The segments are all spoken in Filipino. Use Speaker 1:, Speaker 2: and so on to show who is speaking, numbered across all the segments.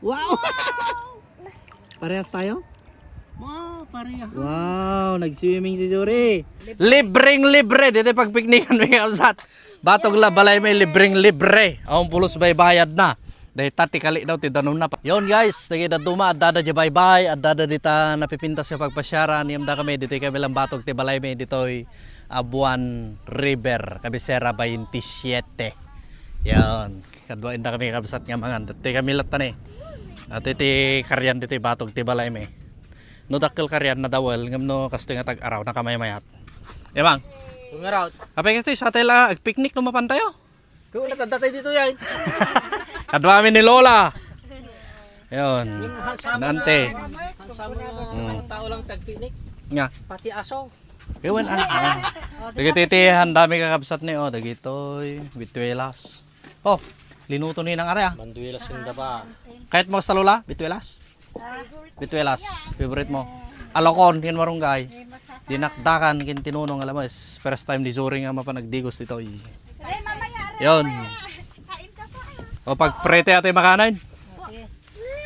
Speaker 1: Wow! Parehas tayo?
Speaker 2: Pareha.
Speaker 1: Wow, nag-swimming si Zuri. Libreng-libre. Dito pagpiknikan may kapsat. Batog la balay may libreng-libre. Ang pulos bay bayad na. Dahil tati kali daw ti danon na pa. Yon guys, nagida duma at dada di bye-bye at dada dita napipintas sa pagpasyaran. Yamda kami dito kami lang batog ti balay may dito'y Abuan River, Cabecera 27. Yan. Kadwa inda kami kabsat nga mga. Dito kami latan eh. At iti karyan dito batog ti balay may. No dakkel karyan na dawel ngam no kasto nga tag-araw na kamay-mayat. Yamang.
Speaker 2: Tungaraw.
Speaker 1: Apay kasi sa tela picnic no mapan tayo.
Speaker 2: Kung natadatay dito yan.
Speaker 1: Kadwa mi ni Lola. Yon. Nante.
Speaker 2: Hansama na tao lang tag-picnic.
Speaker 1: Nga.
Speaker 2: Pati aso.
Speaker 1: Ewan anak. Dagiti handami kakabsat ni dagitoy bituelas. Oh, linuto ni nang area.
Speaker 2: Banduela sinda pa.
Speaker 1: Kahit mo sa Lola, bituelas. Bituelas, favorite mo. Alokon, kin marunggay. Dinakdakan kin tinunong alam mo is first time di Zuri nga mapanagdigos dito. Yon. O pag prete ato yung makanan.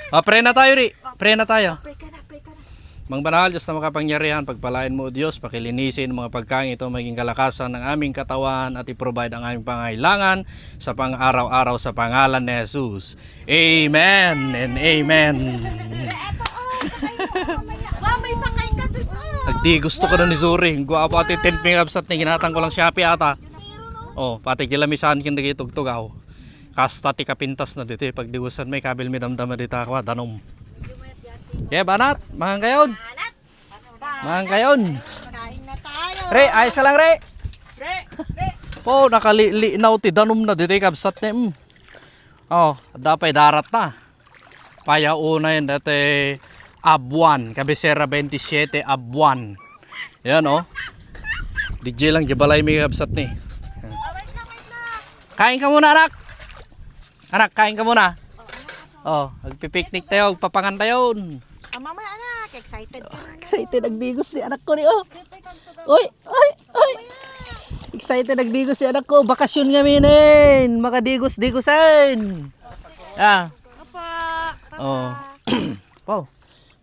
Speaker 1: O pre na tayo ri. Pre na tayo. Mang banal Diyos na makapangyarihan, pagpalain mo o Diyos, pakilinisin mga pagkain ito maging kalakasan ng aming katawan at i-provide ang aming pangailangan sa pang-araw-araw sa pangalan ni Jesus. Amen and amen. Agdi gusto ko na ni Zuri. Guwapo ati 10 pingapsat ni ginatang ko lang Shopee ata. Oh, pati kilamisan kin dagi tugtugaw. Kasta ti kapintas na dito pagdiwasan may kabil mi damdama dita kwa danom. Yeah, banat, mangang kayon. Mangang kayon. Re, ayos ka lang re. Oh, nakalilinaw ti danom na dito kapsat ni. Oh, dapay darat na. Paya una yun dati Abuan, Cabecera 27 Abuan. Yan oh. DJ lang jabalay mi kapsat ni. Kain ka muna anak. Anak, kain ka muna. Oh, magpipiknik tayo, magpapangan tayo.
Speaker 3: Mamaya anak, excited ka.
Speaker 1: Excited nagdigos ni anak ko ni oh. Oy, oy, oy. Excited nagdigos si anak ko. Bakasyon nga minin. Makadigos-digosan. Ah.
Speaker 3: Papa.
Speaker 1: Oh. Pau.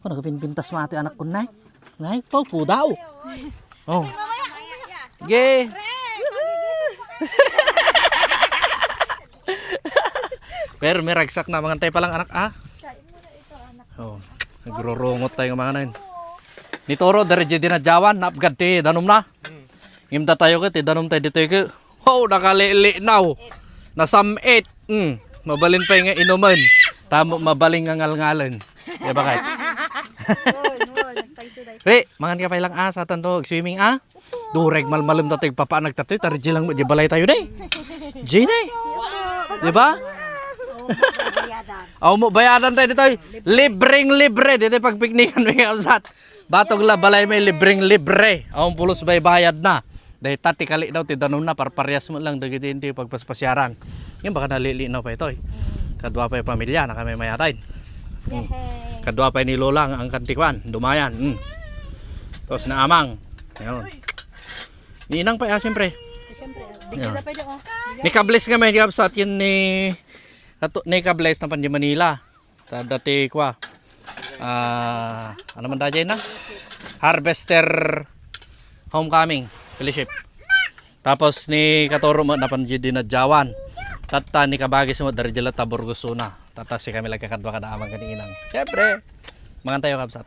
Speaker 1: Oh, nagpinpintas mo ate anak ko nay. Nay, pau po daw. Oh. Ge. Pero may ragsak na mga tay pa lang anak ah. Oh, nagrurungot tayo ng mga nan. Ni Toro dari di na jawan napgad ti danom na. Ngimda tayo ket danom tayo dito ke. Wow, nakalili now. Nasamit. Mabalin pa nga inuman. Tamo mabaling nga ngalngalan. Ya bakit? Re, mangan ka pa lang sa tanto swimming Dureg malmalam tatay papa nagtatoy tari jilang di balay tayo day. Jinay. Di ba? Aw mo bayadan tayo dito. Libreng-libre dito pagpiknikan may kapsat. Batog la balay may libreng-libre. Aw pulos bay bayad na. Dahil tati kali daw ti danon na parparyas mo lang dagiti hindi pagpaspasyaran. Yan baka nalilinaw pa ito. Kadwa pa yung pamilya na kami mayatain. Kadwa pa ni Lola ang kantikwan, dumayan. Tapos na amang. Ayun. Ninang pa siyempre.
Speaker 3: Digila pa dyan
Speaker 1: Ni kables nga may kapsat yun ni kables na Pandi Manila. Dati kwa. Ano man dyan na? Harvester Homecoming Fellowship. Tapos ni Katoro mo na Pandi din na Jawan. Tata ni Kabagis mo dari jala Taborgosuna. Tata si kami lagkakadwa kada amang kaninang. Siyempre, mangan tayo kapsat.